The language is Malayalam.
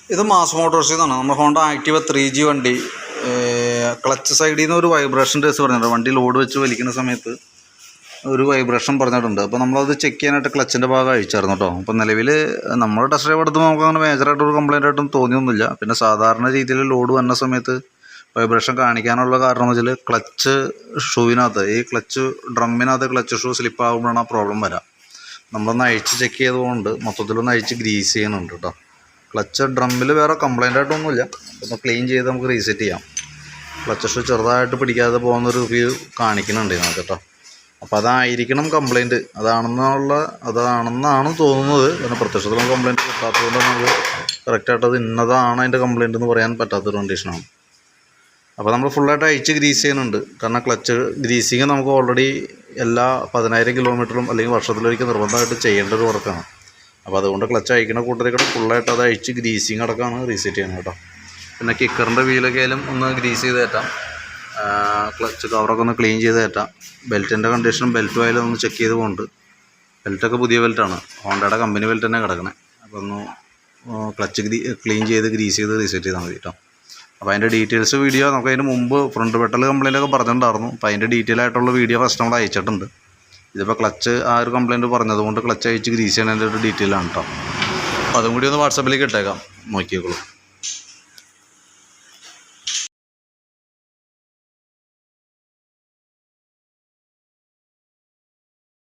ഇത് മാസ് മോട്ടോഴ്സിൽ നിന്നാണ്. നമ്മുടെ ഹോണ്ട ആക്റ്റീവ 3G വണ്ടി ക്ലച്ച് സൈഡിൽ നിന്ന് ഒരു വൈബ്രേഷൻ ടേസ് പറഞ്ഞിട്ടുണ്ട്. വണ്ടി ലോഡ് വെച്ച് വലിക്കുന്ന സമയത്ത് ഒരു വൈബ്രേഷൻ പറഞ്ഞിട്ടുണ്ട്. അപ്പോൾ നമ്മളത് ചെക്ക് ചെയ്യാനായിട്ട് ക്ലച്ചിൻ്റെ ഭാഗം അഴിച്ചായിരുന്നു കേട്ടോ. അപ്പോൾ നിലവിൽ നമ്മൾ ടെസ്റ്റ് ഡ്രൈവ് എടുത്തുമ്പോൾ നമുക്ക് അങ്ങനെ മേജറായിട്ടൊരു കംപ്ലയിൻ്റ് ആയിട്ടും തോന്നിയൊന്നുമില്ല. പിന്നെ സാധാരണ രീതിയിൽ ലോഡ് വന്ന സമയത്ത് വൈബ്രേഷൻ കാണിക്കാനുള്ള കാരണം എന്ന് വെച്ചാൽ ക്ലച്ച് ഷൂവിനകത്ത് ഈ ക്ലച്ച് ഡ്രമ്മിനകത്ത് ക്ലച്ച് ഷൂ സ്ലിപ്പാകുമ്പോഴാണ് ആ പ്രോബ്ലം വരാം. നമ്മളൊന്ന് അഴിച്ച് ചെക്ക് ചെയ്തുകൊണ്ട് മൊത്തത്തിലൊന്ന് അഴിച്ച് ഗ്രീസ് ചെയ്യുന്നുണ്ട് കേട്ടോ. ക്ലച്ച് ഡ്രമ്മിൽ വേറെ കംപ്ലയിൻ്റ് ആയിട്ടൊന്നുമില്ല. ഒന്ന് ക്ലീൻ ചെയ്ത് നമുക്ക് റീസെറ്റ് ചെയ്യാം. ക്ലച്ച് ഷൂ ചെറുതായിട്ട് പിടിക്കാതെ പോകുന്നൊരു വ്യൂ കാണിക്കുന്നുണ്ട് ഇതിനകത്ത് കേട്ടോ. അപ്പോൾ അതായിരിക്കണം കംപ്ലയിൻറ്റ്. അതാണെന്നാണ് തോന്നുന്നത്. പിന്നെ പ്രത്യക്ഷത്തിൽ നമുക്ക് കംപ്ലയിൻറ്റ് കിട്ടാത്തതുകൊണ്ട് നമുക്ക് കറക്റ്റായിട്ട് അത് ഇന്നതാണ് അതിൻ്റെ കംപ്ലയിൻ്റ് എന്ന് പറയാൻ പറ്റാത്തൊരു കണ്ടീഷനാണ്. അപ്പോൾ നമ്മൾ ഫുള്ളായിട്ട് അഴിച്ച് ഗ്രീസ് ചെയ്യുന്നുണ്ട്. കാരണം ക്ലച്ച് ഗ്രീസിങ് നമുക്ക് ഓൾറെഡി എല്ലാ 10,000 കിലോമീറ്ററും അല്ലെങ്കിൽ വർഷത്തിലൊരിക്കൽ നിർബന്ധമായിട്ട് ചെയ്യേണ്ട ഒരു വർക്കാണ്. അപ്പോൾ അതുകൊണ്ട് ക്ലച്ച് അഴിക്കുന്ന കൂട്ടത്തിൽ ഫുള്ളായിട്ട് അത് അഴിച്ച് ഗ്രീസിങ് അടക്കമാണ് റീസെറ്റ് ചെയ്യുന്നത് കേട്ടോ. പിന്നെ കിക്കറിൻ്റെ വീലൊക്കെ ആയാലും ഒന്ന് ഗ്രീസ് ചെയ്ത് കയറ്റാം. ക്ലച്ച് കവറൊക്കെ ഒന്ന് ക്ലീൻ ചെയ്ത് കയറ്റാം. ബെൽറ്റിൻ്റെ കണ്ടീഷനും ബെൽറ്റും ആയാലും ഒന്ന് ചെക്ക് ചെയ്ത് പോകുന്നുണ്ട്. ബെൽറ്റൊക്കെ പുതിയ ബെൽറ്റാണ്, ഹോണ്ടയുടെ കമ്പനി ബെൽറ്റ് തന്നെ കിടക്കണേ. അപ്പോൾ ഒന്ന് ക്ലച്ച് ക്ലീൻ ചെയ്ത് ഗ്രീസ് ചെയ്ത് റീസെറ്റ് ചെയ്താൽ മതി കേട്ടോ. അപ്പോൾ അതിൻ്റെ ഡീറ്റെയിൽസ് വീഡിയോ നമുക്ക് അതിന് മുമ്പ് ഫ്രണ്ട് പെട്ടൽ കംപ്ലയിൻ്റൊക്കെ പറഞ്ഞിട്ടുണ്ടായിരുന്നു. അപ്പോൾ അതിൻ്റെ ഡീറ്റെയിൽ ആയിട്ടുള്ള വീഡിയോ ഫസ്റ്റ് നമ്മൾ അയച്ചിട്ടുണ്ട്. ഇതിപ്പോൾ ക്ലച്ച് ആ ഒരു കംപ്ലയിൻറ്റ് പറഞ്ഞതുകൊണ്ട് ക്ലച്ച് അയച്ച് ഗ്രീസ് ചെയ്യുന്നതിൻ്റെ ഒരു ഡീറ്റെയിലാണ് കേട്ടോ. അപ്പോൾ അതും കൂടി ഒന്ന് വാട്സാപ്പിലേക്ക് ഇട്ടേക്കാം, നോക്കിയേക്കുള്ളൂ.